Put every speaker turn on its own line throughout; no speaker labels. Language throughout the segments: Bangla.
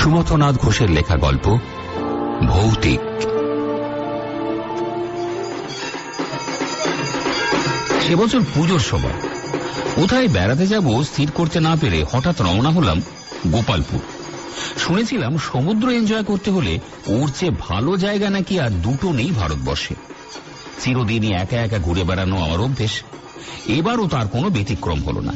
সুমথনাথ ঘোষের লেখা গল্প ভৌতিক। সে বছর পুজোর সময় কোথায় বেড়াতে যাব স্থির করতে না পেরে হঠাৎ রওনা হলাম গোপালপুর। শুনেছিলাম সমুদ্র এনজয় করতে হলে ওর চেয়ে ভালো জায়গা নাকি আর দুটো নেই ভারতবর্ষে। চিরদিনই একা একা ঘুরে বেড়ানো আমার অভ্যেস, এবারও তার কোনো ব্যতিক্রম হল না।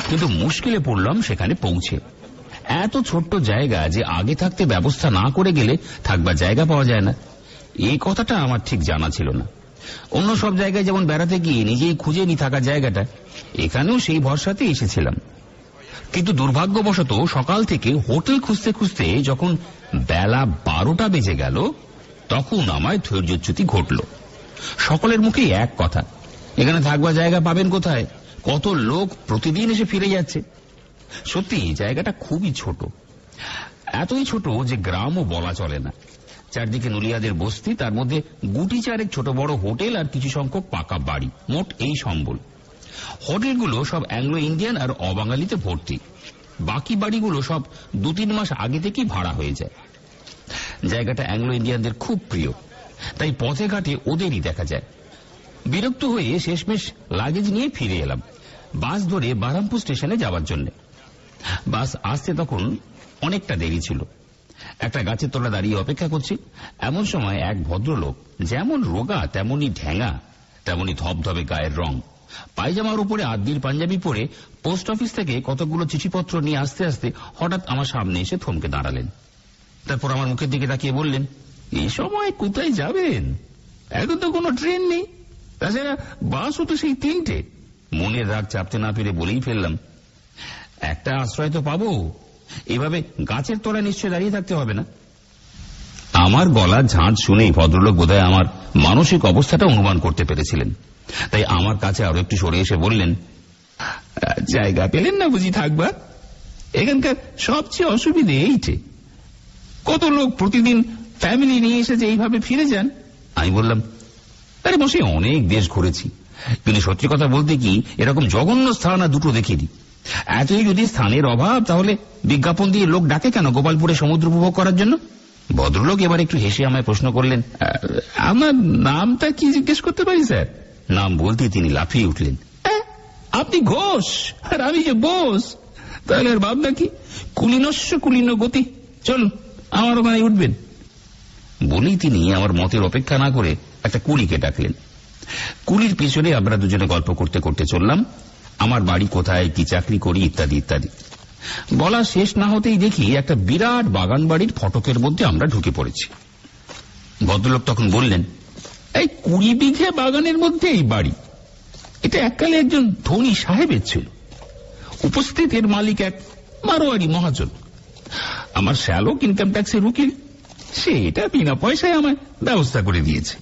কিন্তু মুশকিলে পড়লাম সেখানে পৌঁছে। এত ছোট্ট জায়গা যে আগে থাকতে ব্যবস্থা না করে গেলে থাকবার জায়গা পাওয়া যায় না, এই কথাটা আমার ঠিক জানা ছিল না। অন্য সব জায়গায় যেমন বেড়াতে গিয়ে নিজেই খুঁজে নি থাকার জায়গাটা, এখানেও সেই ভরসাতে এসেছিলাম। কিন্তু দুর্ভাগ্যবশত সকাল থেকে হোটেল খুঁজতে খুঁজতে যখন বেলা 12টা বেজে গেল, তখন আমার ধৈর্যচ্যুতি ঘটল। সকলের মুখেই এক কথা, এখানে থাকবার জায়গা পাবেন কোথায়? কত লোক প্রতিদিন এসে ফিরে যাচ্ছে। সত্যি জায়গাটা খুবই ছোট, এতই ছোট যে গ্রামও বলা চলে না। চারদিকে নুলিয়াদের বস্তি, তার মধ্যে গুটি চারেক ছোট বড় হোটেল আর কিছু সংখ্যক পাকা বাড়ি, মোট এই সম্বল। হোটেলগুলো সব অ্যাংলো ইন্ডিয়ান আর অবাঙালিতে ভর্তি। বাকি বাড়িগুলো সব 2-3 মাস আগে থেকেই ভাড়া হয়ে যায়। জায়গাটা অ্যাংলো ইন্ডিয়ানদের খুব প্রিয়, তাই পথে ঘাটে ওদেরই দেখা যায়। বিরক্ত হয়ে শেষমেশ লাগেজ নিয়ে ফিরে এলাম বাস ধরে বারামপুর স্টেশনে যাওয়ার জন্য। বাস আসতে তখন অনেকটা দেরি ছিল। একটা গাছের তলা দাঁড়িয়ে অপেক্ষা করছি। এমন সময় এক ভদ্রলোক, যেমন রোগা তেমনি ঢ্যাঙা, তেমনি ধবধবে গায়ের রং, পায়জামার উপরে আদির পাঞ্জাবি পরে পোস্ট অফিস থেকে কতগুলো চিঠিপত্র নিয়ে আসতে আসতে হঠাৎ আমার সামনে এসে থমকে দাঁড়ালেন। তারপর আমার মুখের দিকে তাকিয়ে বললেন, এই সময় কোথায় যাবেন? এখন তো কোনো ট্রেন নেই, তাছাড়া বাসও তো সেই 3টে। মনের রাগ চাপতে না পেরে বলেই ফেললাম, একটা আশ্রয় তো পাবো, এভাবে গাছের তলায় নিশ্চয় দাঁড়িয়ে থাকতে হবে না। আমার গলা ঝাঁঝ শুনেই ভদ্রলোক বোধহয় আমার মানসিক অবস্থাটা অনুমান করতে পেরেছিলেন, তাই আমার কাছে আরো একটু সরে এসে বললেন, জায়গা পেলেন না বুঝি থাকবার? এখানকার সবচেয়ে অসুবিধে এইটে, কত লোক প্রতিদিন ফ্যামিলি নিয়ে এসেছে এইভাবে ফিরে যান। আমি বললাম, আরে বসে অনেক দেশ ঘুরেছি, কিন্তু সত্যি কথা বলতে কি এরকম জঘন্য স্থান আর দুটো দেখিনি। এতই যদি স্থানের অভাব, তাহলে বিজ্ঞাপন দিয়ে লোক ডাকে কেন গোপালপুরে সমুদ্র উপভোগ করার জন্য? ভদ্রলোক এবার একটু হেসে আমায় প্রশ্ন করলেন, আমার নামটা কি জিজ্ঞেস করতে পারি স্যার? নাম বলতে তিনি লাফিয়ে উঠলেন, আপনি ঘোষ আর আমি যে বোস, তাহলে আর ভাবনা কি? কুলিনস্য কুলীন গতি, চলুন আমার ওখানে উঠবেন। বলেই তিনি আমার মতের অপেক্ষা না করে একটা কুলিকে ডাকলেন। কুলির পিছনে আমরা দুজনে গল্প করতে করতে চললাম, আমার বাড়ি কোথায়, কি চাকরি করি, ইত্যাদি ইত্যাদি। বলা শেষ না হতেই দেখি একটা বিরাট বাগান বাড়ির ফটকের মধ্যে আমরা ঢুকে পড়েছি। ভদ্রলোক তখন বললেন, এই 20 বিঘে বাগানের মধ্যে এই বাড়ি, এটা এককালে একজন ধনী সাহেবের ছিল। উপস্থিত এর মালিক এক মারোয়ারি মহাজন, আমার শ্যালক ইনকাম ট্যাক্সের উকিল, সে এটা বিনা পয়সায় আমায় ব্যবস্থা করে দিয়েছে।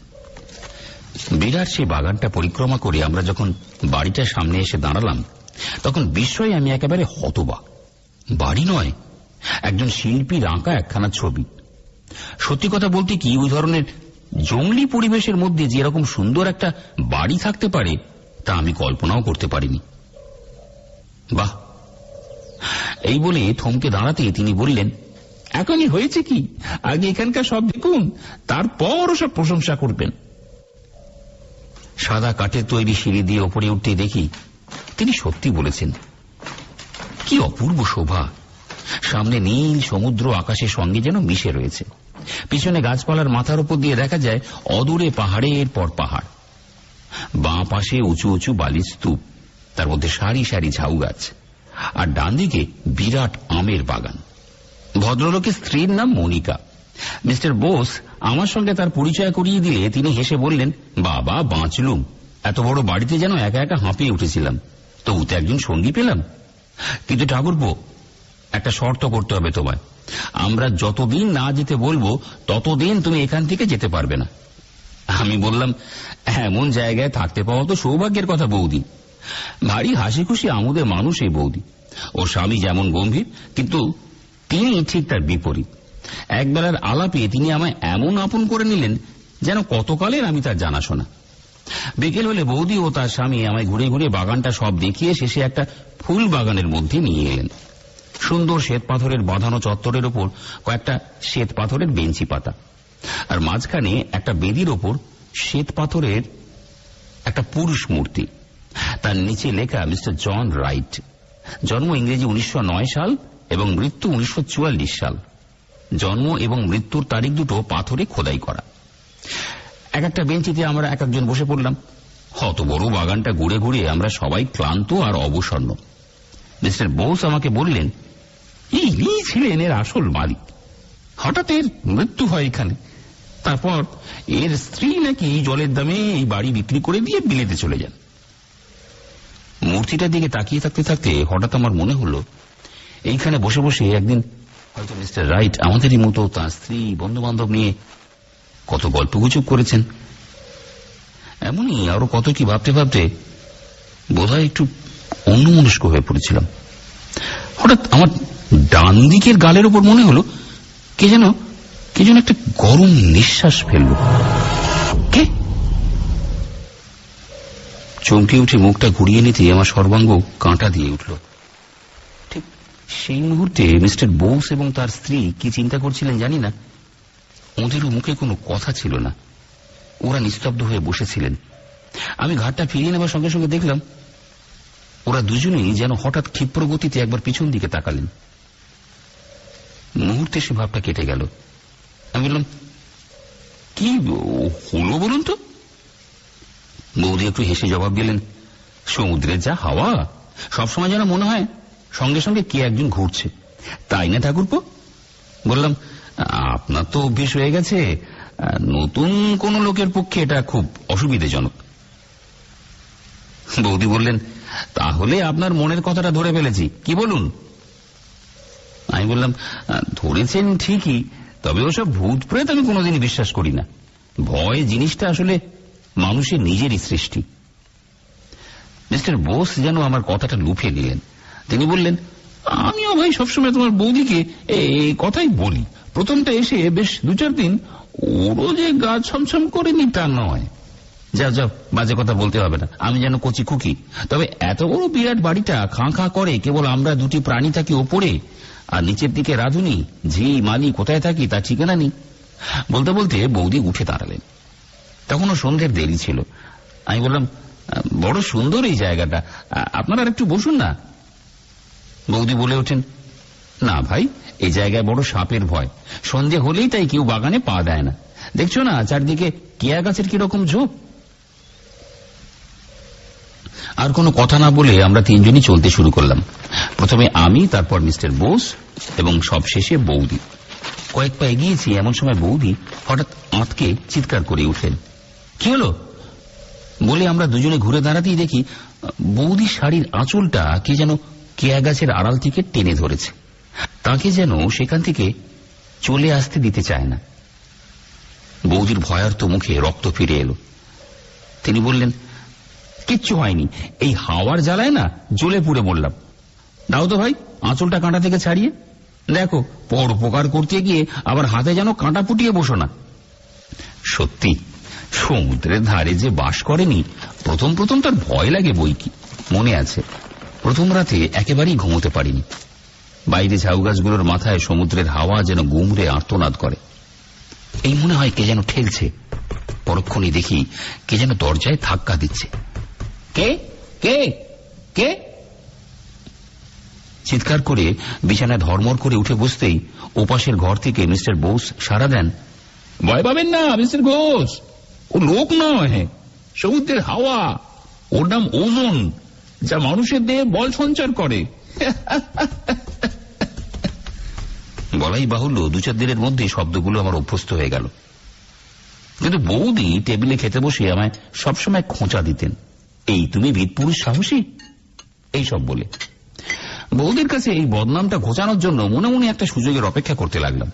বিরাট সেই বাগানটা পরিক্রমা করে আমরা যখন বাড়িটার সামনে এসে দাঁড়ালাম, তখন বিস্ময়ে আমি একেবারে হতবাক। বাড়ি নয়, একজন শিল্পীর আঁকা একখানা ছবি। সত্যি কথা বলতে কি, ওই ধরনের জঙ্গলি পরিবেশের মধ্যে যে এরকম সুন্দর একটা বাড়ি থাকতে পারে তা আমি কল্পনাও করতে পারিনি। বাহ, এই বলে থমকে দাঁড়াতে তিনি বললেন, এখনই হয়েছে কি, আগে এখানকার সব দেখুন, তারপর সব প্রশংসা করবেন। সাদা কাঠের তৈরি সিঁড়ি দিয়ে ওপরে উঠতে দেখি তিনি সত্যি বলেছেন। কি অপূর্ব শোভা! সামনে নীল সমুদ্র আকাশের সঙ্গে যেন মিশে রয়েছে। পিছনে গাছপালার মাথার উপর দিয়ে দেখা যায় অদূরে পাহাড়ের পর পাহাড়, বাঁ পাশে উঁচু উঁচু বালির স্তূপ, তার মধ্যে সারি সারি ঝাউ গাছ, আর ডান দিকে বিরাট আমের বাগান। ভদ্রলোকের স্ত্রীর নাম মনিকা। মিস্টার বোস আমার সঙ্গে তার পরিচয় করিয়ে দিলে তিনি হেসে বললেন, বাবা বাঁচলুম, এত বড় বাড়িতে যেন একা একা হাঁপিয়ে উঠেছিলাম, তবুতে একজন সঙ্গী পেলাম। কিন্তু ঠাকুরপো, একটা শর্ত করতে হবে তোমায়, আমরা যতদিন না যেতে বলবো ততদিন তুমি এখান থেকে যেতে পারবে না। আমি বললাম, এমন জায়গায় থাকতে পাওয়া তো সৌভাগ্যের কথা বৌদি। ভারী হাসি খুশি আমোদের মানুষ এই বৌদি। ওর স্বামী যেমন গম্ভীর, কিন্তু তিনি ঠিক তার বিপরীত। একবেলার আলাপে তিনি আমায় এমন আপন করে নিলেন যেন কতকালের আমি তার জানাশোনা। বিকেল হলে বৌদি ও তার স্বামী আমায় ঘুরে ঘুরে বাগানটা সব দেখিয়ে শেষে একটা ফুল বাগানের মধ্যে নিয়ে এলেন। সুন্দর শ্বেত পাথরের বাঁধানো চত্বরের ওপর কয়েকটা শ্বেত পাথরের বেঞ্চি পাতা, আর মাঝখানে একটা বেদির ওপর শ্বেত পাথরের একটা পুরুষ মূর্তি। তার নিচে লেখা মিস্টার জন রাইট, জন্ম ইংরেজি 1909 সাল এবং মৃত্যু 1944 সাল। জন্ম এবং মৃত্যুর তারিখ দুটো পাথরে খোদাই করা। এক একটা বেঞ্চিতে আমরা এক একজন বসে পড়লাম। অত বড় বাগানটা ঘুরে ঘুরে আমরা সবাই ক্লান্ত আর অবসন্ন। মিস্টার বোস আমাকে বললেন, ইনি ছিলেন এর আসল মালিক। হঠাৎ এর মৃত্যু হয় এখানে, তারপর এর স্ত্রী নাকি জলের দামে এই বাড়ি বিক্রি করে দিয়ে বিলেতে চলে যান। মূর্তিটার দিকে তাকিয়ে থাকতে থাকতে হঠাৎ আমার মনে হলো, এইখানে বসে বসে একদিন হয়তো মিস্টার রাইট আমাদেরই মতো তার স্ত্রী বন্ধু বান্ধব নিয়ে কত গল্পগুজব করেছেন। এমনই আরো কত কি ভাবতে ভাবতে বোধহয় একটু অন্যমনস্ক হয়ে পড়েছিলাম। হঠাৎ আমার ডান দিকের গালের উপর মনে হলো কে যেন একটা গরম নিঃশ্বাস ফেলল। কে? চমকে উঠে মুখটা ঘুরিয়ে নিতে আমার সর্বাঙ্গ কাঁটা দিয়ে উঠল। ঠিক সেই মুহূর্তে মিস্টার বোস এবং তার স্ত্রী কি চিন্তা করছিলেন জানি না, ওদেরও মুখে কোনো কথা ছিল না। ওরা নিস্তব্ধ হয়ে বসেছিলেন। আমি ঘাটটা ফিরিয়ে নেবার সঙ্গে সঙ্গে দেখলাম ওরা দুজনেই যেন হঠাৎ ক্ষিপ্র গতিতে একবার পিছন দিকে তাকালেন। মুহূর্তে সে ভাবটা কেটে গেল। আমি বললাম, কি হলো বলুন তো? বৌদি একটু হেসে জবাব দিলেন, সমুদ্রের যা হাওয়া, সবসময় যেন মনে হয় সঙ্গে সঙ্গে কে একজন ঘুরছে, তাই না ঠাকুরপো? বললাম, আপনার তো অভ্যেস হয়ে গেছে, নতুন কোন লোকের পক্ষে এটা খুব অসুবিধাজনক। বৌদি বললেন, তাহলে আপনার মনের কথাটা ধরে ফেলেছি, কি বলুন? আমি বললাম, ধরেছেন ঠিকই, তবে ওসব ভূত প্রেত আমি কোনোদিনই বিশ্বাস করি না। ভয় জিনিসটা আসলে মানুষের নিজেরই সৃষ্টি। মিস্টার বোস যেন আমার কথাটা লুফে নিলেন। তিনি বললেন, আমিও ভাই সবসময় তোমার বৌদিকে এই কথাই বলি। প্রথমটা এসে বেশ 2-4 দিন ওরও যে গা ছমছম করেনি তা নয়। যাও যাও, বাজে কথা বলতে হবে না, আমি যেন কচি খুকি। তবে এত বড় বিরাট বাড়িটা খাঁ খাঁ করে কেবল আমরা দুটি প্রাণী থাকি ওপরে, আর নিচের দিকে রাধুনি ঝি মালি কোথায় থাকি তা ঠিকানা নেই। বলতে বলতে বৌদি উঠে দাঁড়ালেন। তখনও সন্ধ্যের দেরি ছিল। আমি বললাম, বড় সুন্দর এই জায়গাটা, আপনারা একটু বসুন না। বৌদি বলে ওঠেন, না ভাই, এই জায়গায় বড় সাপের ভয়, সন্ধে হলেই তাই কেউ বাগানে পা দেয় না। দেখছো না চারদিকে কেয়া গাছের কিরকম ঝোপ। আর কোনো কথা না বলে আমরা তিনজনই চলতে শুরু করলাম। প্রথমে আমি, তারপর মিস্টার বোস এবং সবশেষে বৌদি। কয়েক পা এগিয়েছি, এমন সময় বৌদি হঠাৎ আঁতকে চিৎকার করে উঠলেন, কি হলো বলে আমরা দুজনে ঘুরে দাঁড়াতেই দেখি বৌদির শাড়ির আঁচলটা কে যেন কেয়া গাছের আড়াল থেকে টেনে ধরেছে। তাকে যেন সেখান থেকে চলে আসতে দিতে চায় না। বৌদির ভয়ার্ত মুখে রক্ত ফিরে এলো। তিনি বললেন, কিচ্ছু হয়নি, এই হাওয়ার জ্বালায় না জ্বলে পুড়ে বললাম। দাও তো ভাই আঁচলটা কাঁটা থেকে ছাড়িয়ে দেখো, পরোপকার করতে গিয়ে আবার হাতে যেন কাঁটা ফুটিয়ে বসো না। সত্যি সমুদ্রের ধারে যে বাস করেনি, প্রথম প্রথম তার ভয় লাগে বই কি। মনে আছে প্রথম রাতে একেবারেই ঘুমোতে পারিনি। বাইরে ঝাউ গাছগুলোর মাথায় সমুদ্রের হাওয়া যেন গুমরে আর্তনাদ করে। এই মনে হয় কে যেন ঠেলছে। পরক্ষণে দেখি কে যেন দরজায় ধাক্কা দিচ্ছে। কে কে কে চিৎকার করে বিছানায় ধর্মর করে উঠে বসতেই ওপাশের ঘর থেকে মিস্টার বোস সাড়া দেন, ভয় পাবেন না মিস্টার ঘোষ, ও লোক নয়, সমুদ্রের হাওয়া, ওর নাম ওজন, যা মানুষের দেহে বল সঞ্চার করে। বলাই বাহুল্য 2-4 দিনের মধ্যে শব্দগুলো আমার অভ্যস্ত হয়ে গেল। কিন্তু বৌদি টেবিলে খেতে বসে আমায় সবসময় খোঁচা দিতেন, এই তুমি বীরপুরুষ সাহসী, এইসব বলে। বৌদির কাছে এই বদনামটা ঘোচানোর জন্য মনে মনে একটা সুযোগের অপেক্ষা করতে লাগলাম।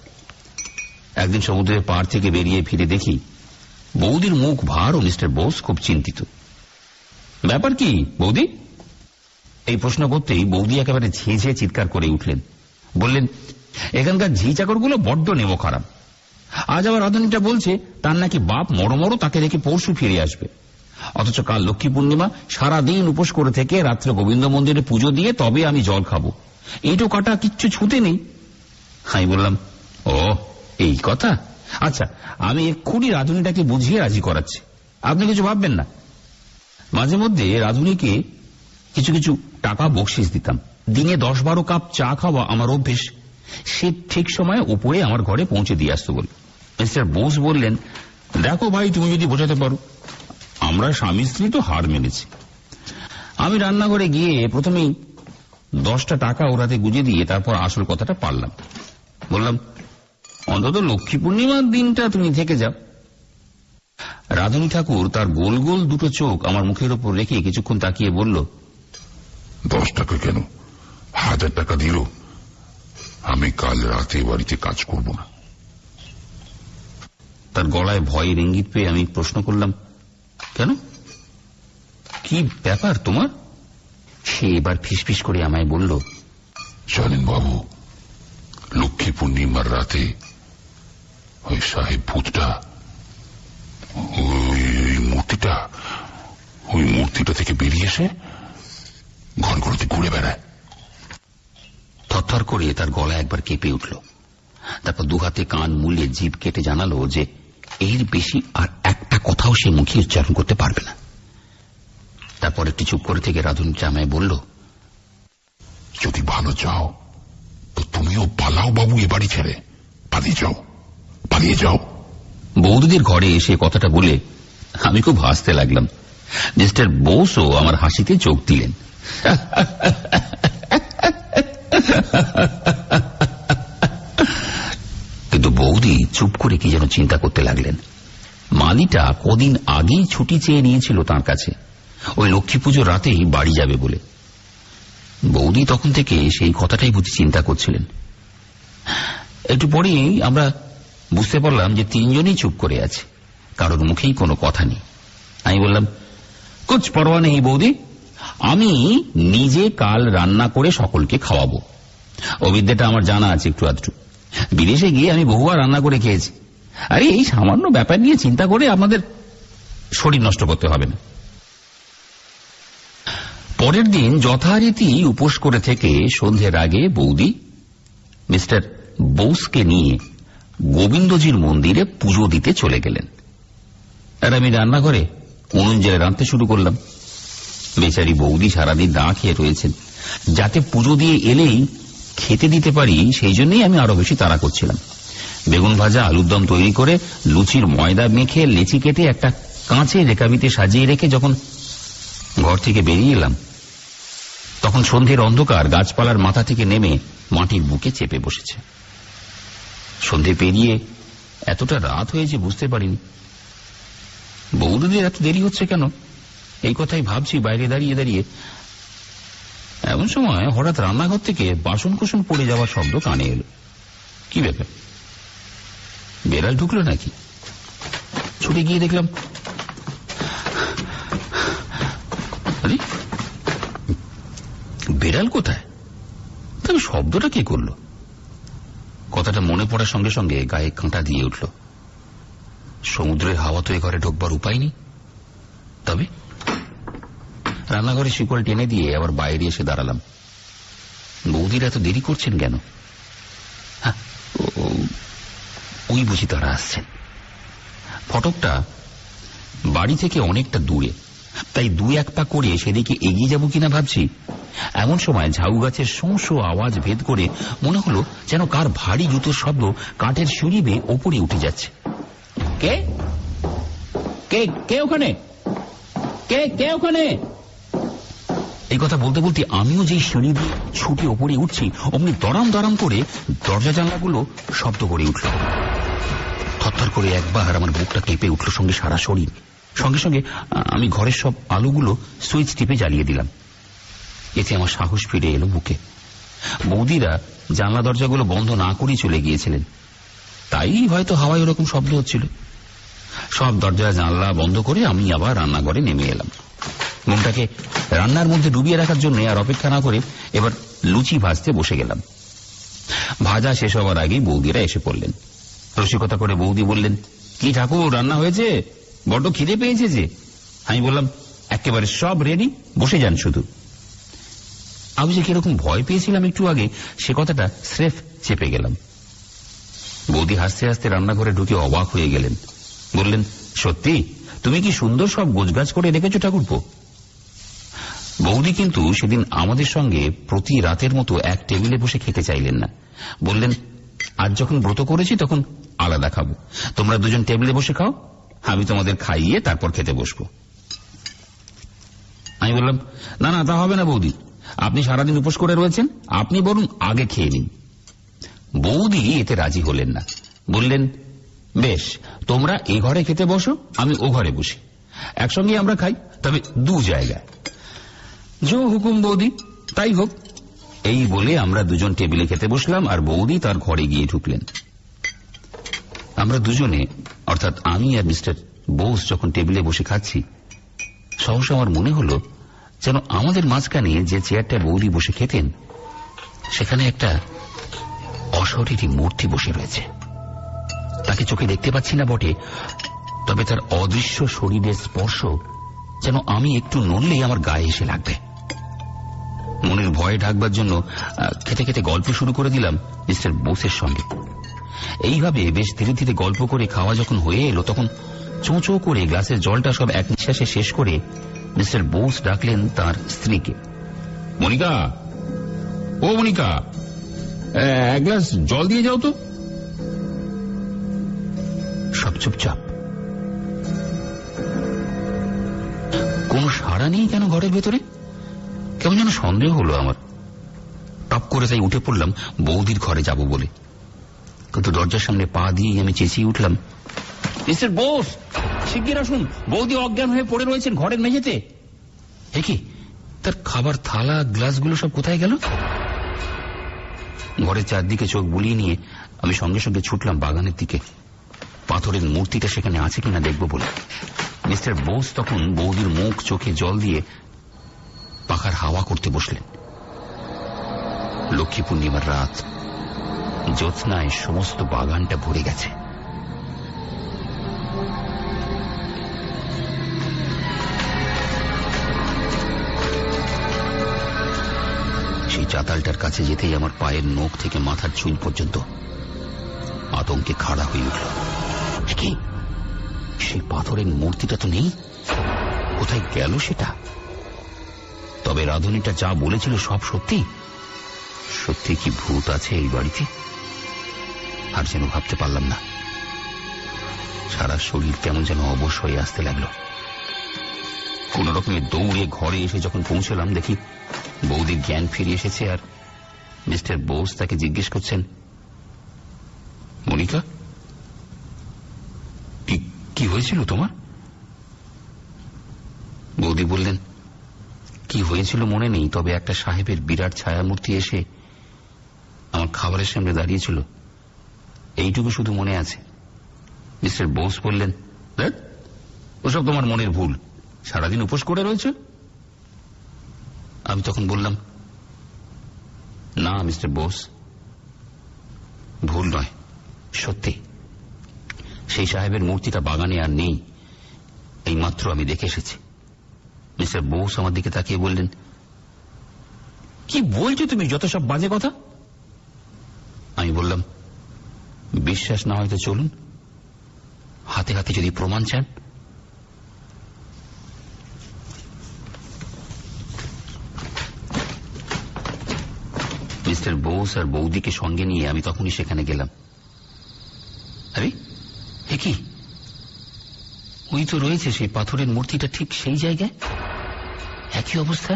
একদিন সমুদ্রের পাড় থেকে বেরিয়ে ফিরে দেখি বৌদির মুখ ভার ও মিস্টার বোস খুব চিন্তিত। ব্যাপার কি বৌদি? এই প্রশ্ন করতেই বৌদি একেবারে ঝেঁঝে চিৎকার করে উঠলেন। বললেন, এখানকার ঝি চাকরগুলো বড্ড নেমো খারাপ। আজ আবার রাধুনিটা বলছে তার নাকি বাপ মরো তাকে রেখে পরশু ফিরে আসবে, অথচ কাল লক্ষ্মী পূর্ণিমা, সারাদিন উপোস করে থেকে রাত্রে গোবিন্দ মন্দিরে পুজো দিয়ে তবে আমি জল খাবো, এইটো কাটা কিচ্ছু ছুঁতে নেই। আমি বললাম, ও এই কথা, আচ্ছা আমি এক্ষুনি রাধুনিটাকে বুঝিয়ে রাজি করাচ্ছি, আপনি কিছু ভাববেন না। মাঝে মধ্যে রাধুনিকে কিছু কিছু টাকা বকশিস দিতাম। দিনে 10-12 কাপ চা খাওয়া আমার অভ্যেস। সে ঠিক সময়ে উপরে আমার ঘরে পৌঁছে দিয়ে আসতো বলে। মিস্টার বোস বললেন, দেখো ভাই, তুমি যদি বোঝাতে পারো। আমরা স্বামী স্ত্রী তো হার মেনেছি। আমি রান্নাঘরে গিয়ে প্রথমেই 10টা টাকা ওর হাতে গুঁজে দিয়ে তারপর আসল কথাটা পারলাম। বললাম, অন্তত লক্ষ্মী পূর্ণিমার দিনটা তুমি থেকে যাও। রাধুনী ঠাকুর তার গোল গোল দুটো চোখ আমার মুখের ওপর রেখে কিছুক্ষণ তাকিয়ে বলল,
10 টাকা কেন, 1000 টাকা দিল, আমি কাল রাতে বাড়িতে কাজ করব না।
তার গলায় ভয়ের ইঙ্গিত পেয়ে আমি প্রশ্ন করলাম, কেন, কি ব্যাপার তোমার? সে এবার ফিসফিস করে আমায় বলল,
জানেন বাবু, লক্ষ্মী পূর্ণিমার রাতে ওই সাহেব ভূতটা ওই মূর্তিটা থেকে বেরিয়ে এসে ঘরগুলোতে ঘুরে বেড়ায়।
থরথর করে তার গলা একবার কেঁপে উঠল। তারপর দুহাতে কান মুলিয়ে জিভ কেটে জানালো যে এর বেশি আর একটা কথাও সে মুখে উচ্চারণ করতে পারবে না। তারপর একটু চুপ করে থেকে রাধুনিটা আমায় বলল,
যদি ভালো চাও তো তুমিও পালাও বাবু, এ বাড়ি ছেড়ে পালিয়ে যাও।
বৌদিদের ঘরে এসে কথাটা বলে আমি খুব হাসতে লাগলাম। মিস্টার বোসও আমার হাসিতে চোখ দিলেন। কিন্তু বৌদি চুপ করে কি যেন চিন্তা করতে লাগলেন। মালিটা কদিন আগেই ছুটি চেয়ে নিয়েছিল তার কাছে, ওই লক্ষ্মী পুজোর রাতেই বাড়ি যাবে বলে। বৌদি তখন থেকে সেই কথাটাই বুঝি চিন্তা করছিলেন। একটু পরেই আমরা বুঝতে পারলাম যে 3 জনই চুপ করে আছে, কারোর মুখেই কোনো কথা নেই। আমি বললাম, কুছ পরোয়া নেই বৌদি, আমি নিজে কাল রান্না করে সকলকে খাওয়াবো। ও বিদ্যাটা আমার জানা আছে একটু আধটু, বিদেশে গিয়ে আমি বহুবার রান্না করে খেয়েছি। আরে এই সামান্য ব্যাপার নিয়ে চিন্তা করে আপনাদের শরীর নষ্ট করতে হবে না। পরের দিন যথারীতি উপোস করে থেকে সন্ধ্যের আগে বৌদি মিস্টার বোসকে নিয়ে গোবিন্দজির মন্দিরে পুজো দিতে চলে গেলেন। আর আমি রান্নাঘরে উনুন জেলে রাঁধতে শুরু করলাম। বেচারি বৌদি সারাদিন না খেয়ে রয়েছেন, যাতে পুজো দিয়ে এলেই খেতে দিতে পারি সেই জন্যই আমি আরো বেশি তাড়া করছিলাম। বেগুন ভাজা, আলুর দম তৈরি করে লুচির ময়দা মেখে লেচি কেটে একটা কাঁচের রেকাবিতে সাজিয়ে রেখে যখন ঘর থেকে বেরিয়ে এলাম, তখন সন্ধ্যের অন্ধকার গাছপালার মাথা থেকে নেমে মাটির বুকে চেপে বসেছে। সন্ধ্যে পেরিয়ে এতটা রাত হয়েছে বুঝতে পারিনি। বৌদিদের এত দেরি হচ্ছে কেন, এই কথাই ভাবছি বাইরে দাঁড়িয়ে দাঁড়িয়ে। এমন সময় হঠাৎ রান্নাঘর থেকে বাসন কোসন পড়ে যাওয়ার শব্দ কানে এলো। কি ব্যাপার, বেড়াল ঢুকলো নাকি? ছুটে গিয়ে দেখলাম, আরে বেড়াল কোথায়, তবে শব্দটা কে করলো? কথাটা মনে পড়ার সঙ্গে সঙ্গে গায়ে কাঁটা দিয়ে উঠল। সমুদ্রের হাওয়া তো এ ঘরে ঢোকবার উপায় নেই। তবে রান্নাঘরে শিকল টেনে দিয়ে আবার বাইরে এসে দাঁড়ালাম। বৌদিরা এত দেরি করছেন কেন? ওই বুঝি তারা আসছেন। ফটকটা বাড়ি থেকে অনেকটা দূরে, তাই 2-1 পা করে সেদিকে এগিয়ে যাব কিনা ভাবছি। এমন সময় ঝাউ গাছের শোঁ আওয়াজ ভেদ করে মনে হলো যেন কার ভারী জুতোর শব্দ কাঠের সিঁড়ি বেয়ে ওপরে উঠে যাচ্ছে। কে কে কে ওখানে, কে কে ওখানে? এই কথা বলতে বলতে আমিও যেই সিঁড়ি দিয়ে ছুটে ওপরে উঠছি, অমনি দরাম দরাম করে দরজা জানলাগুলো শব্দ করে উঠল। থরথর করে একবার আমার বুকটা কেঁপে উঠল, সঙ্গে সারা শরীর। সঙ্গে সঙ্গে আমি ঘরের সব আলোগুলো সুইচ টিপে জ্বালিয়ে দিলাম। এতে আমার সাহস ফিরে এলো বুকে। বৌদিরা জানলা দরজাগুলো বন্ধ না করেই চলে গিয়েছিলেন, তাই হয়তো হাওয়ায় ওরকম শব্দ হচ্ছিল। সব দরজা জানলা বন্ধ করে আমি আবার রান্নাঘরে নেমে এলাম। মনটাকে রান্নার মধ্যে ডুবিয়ে রাখার জন্য আর অপেক্ষা না করে এবার লুচি ভাজতে বসে গেলাম। ভাজা শেষ হওয়ার আগেই বৌদিরা এসে পড়লেন। রসিকতা করে বৌদি বললেন, কি ঠাকুর, রান্না হয়েছে? বড্ড খিদে পেয়েছে যে। আমি বললাম, একেবারে সব রেডি, বসে যান শুধু। আমি যে কিরকম ভয় পেয়েছিলাম একটু আগে, সে কথাটা স্রেফ চেপে গেলাম। বৌদি হাসতে হাসতে রান্নাঘরে ঢুকে অবাক হয়ে গেলেন। বললেন, সত্যি তুমি কি সুন্দর সব গোছগাছ করে রেখেছো ঠাকুরপো? বৌদি কিন্তু সেদিন আমাদের সঙ্গে প্রতি রাতের মতো এক টেবিলে বসে খেতে চাইলেন না। বললেন, আজ যখন ব্রত করেছি তখন আলাদা খাবো, তোমরা দুজন টেবিলে বসে খাও, আমি তোমাদের খাইয়ে তারপর খেতে বসবো। আমি বললাম, না না, তা হবে না বৌদি, আপনি সারাদিন উপোস করে রয়েছেন, আপনি বরং আগে খেয়ে নিন। বৌদি এতে রাজি হলেন না। বললেন, বেশ, তোমরা এ ঘরে খেতে বসো, আমি ও ঘরে বসি, একসঙ্গে আমরা খাই, তবে দু জায়গায়। জো হুকুম বৌদি, তাই হোক। এই বলে আমরা দুজন টেবিলে খেতে বসলাম, আর বৌদি তার ঘরে গিয়ে ঢুকলেন। আমরা দুজনে, অর্থাৎ আমি আর মিস্টার বোস যখন টেবিলে বসে খাচ্ছি, সহসা আমার মনে হলো যেন আমাদের মাঝখানে যে চেয়ারটা বৌদি বসে খেতেন, সেখানে একটা অশরীরী মূর্তি বসে রয়েছে। তাকে চোখে দেখতে পাচ্ছি না বটে, তবে তার অদৃশ্য শরীরের স্পর্শ যেন আমি একটু নড়লেই আমার গায়ে এসে লাগবে। মনের ভয়ে ঢাকবার জন্য খেতে খেতে গল্প শুরু করে দিলাম মিস্টার বোসের সঙ্গে। এইভাবে বেশ ধীরে ধীরে গল্প করে খাওয়া যখন হয়ে এলো, তখন চোঁচো করে গ্লাসের জলটা সব এক নিঃশ্বাসে শেষ করে মিস্টার বোস ডাকলেন তার স্ত্রীকে। মনিকা, ও মনিকা, এক গ্লাস জল দিয়ে যাও তো। সব চুপচাপ, কোন সাড়া নেই কেন ঘরের ভেতরে? কেমন যেন সন্দেহ হলো আমার। টপ করে তাই উঠে পড়লাম বৌদির ঘরে যাব বলে, কিন্তু দরজার সামনে পা দিয়ে আমি চেঁচিয়ে উঠলাম, মিস্টার বোস, শিগগির আসুন, বৌদি অজ্ঞান হয়ে পড়ে রয়েছেন ঘরের মেঝেতে। এ কি, তার খাবার থালা গ্লাসগুলো সব কোথায় গেল? ঘরের চারদিকে চোখ বুলিয়ে নিয়ে আমি সঙ্গে সঙ্গে ছুটলাম বাগানের দিকে, পাথরের মূর্তিটা সেখানে আছে কিনা দেখব বলে। মিস্টার বোস তখন বৌদির মুখ চোখে জল দিয়ে পাখার হাওয়া করতে বসলেন। লক্ষ্মী পূর্ণিমার রাত, জ্যোৎস্নায় সমস্ত বাগানটা ভরে গেছে। সেই চাতালটার কাছে যেতেই আমার পায়ের নখ থেকে মাথার চুল পর্যন্ত আতঙ্কে খাড়া হয়ে উঠল। কি, সেই পাথরের মূর্তিটা তো নেই, কোথায় গেল সেটা? তবে রাধুনীটা যা বলেছিল সব সত্যি? সত্যি কি ভূত আছে এই বাড়িতে? আর যেন ভাবতে পারলাম না। সারা শরীর কেমন যেন অবশ হয়ে আসতে লাগলো। কোন রকমে দৌড়ে ঘরে এসে যখন পৌঁছলাম, দেখি বৌদির জ্ঞান ফিরে এসেছে, আর মিস্টার বোস তাকে জিজ্ঞেস করছেন, মনিকা, কি হয়েছিল তোমার? বৌদি বললেন, কি হয়েছিল মনে নেই, তবে একটা সাহেবের বিরাট ছায়ামূর্তি এসে আমার খাবারের সামনে দাঁড়িয়েছিল, এইটুকু শুধু মনে আছে। মিস্টার বোস বললেন, দেখ, ওসব তোমার মনের ভুল, সারাদিন উপোস করে রয়েছে। আমি তখন বললাম, না মিস্টার বোস, ভুল নয়, সত্যি। সেই সাহেবের মূর্তিটা বাগানে আর নেই, এই মাত্র আমি দেখে এসেছি। মিস্টার বোস আমার দিকে তাকিয়ে বললেন, কি বলছো তুমি, যত সব বাজে কথা। আমি বললাম, বিশ্বাস না হয়তো চলুন, হাতে হাতে যদি প্রমাণ চান। মিস্টার বোস আর বৌদিকে সঙ্গে নিয়ে আমি তখনই সেখানে গেলাম। আরে এ কি, ওই তো রয়েছে সেই পাথরের মূর্তিটা ঠিক সেই জায়গায়, একই অবস্থা।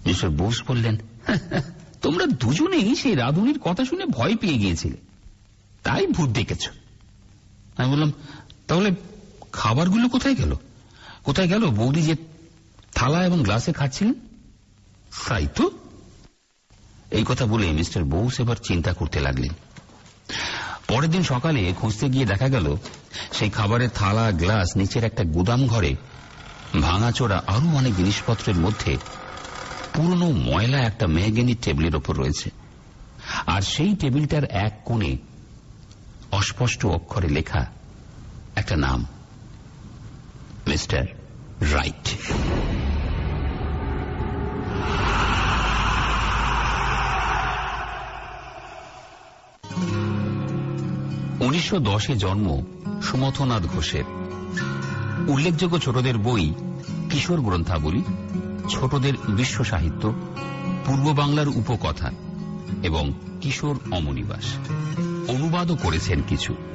মিস্টার বোস বললেন, তোমরা দুজনেই সেই রাধুনির কথা শুনে ভয় পেয়ে গিয়েছিলে, তাই ভূত দেখেছ। আমি বললাম, তাহলে খাবারগুলো কোথায় গেল? কোথায় গেল বৌদি যে থালা এবং গ্লাসে খাচ্ছিলেন? তাই তো। এই কথা বলে মিস্টার বোস এবার চিন্তা করতে লাগলেন। পরের দিন সকালে খুঁজতে গিয়ে দেখা গেল সেই খাবারের থালা গ্লাস নিচের একটা গুদাম ঘরে ভাঙাচোরা আরো অনেক জিনিসপত্রের মধ্যে পুরনো ময়লা একটা মেহগিনির টেবিলের ওপর রয়েছে। আর সেই টেবিলটার এক কোণে অস্পষ্ট অক্ষরে লেখা একটা নাম, মিস্টার রাইট। 1910 জন্ম সুমথনাথ ঘোষের। উল্লেখযোগ্য ছোটদের বই কিশোর গ্রন্থাবলী, ছোটদের বিশ্ব সাহিত্য, পূর্ব বাংলার উপকথা এবং কিশোর অমনিবাস। অনুবাদও করেছেন কিছু।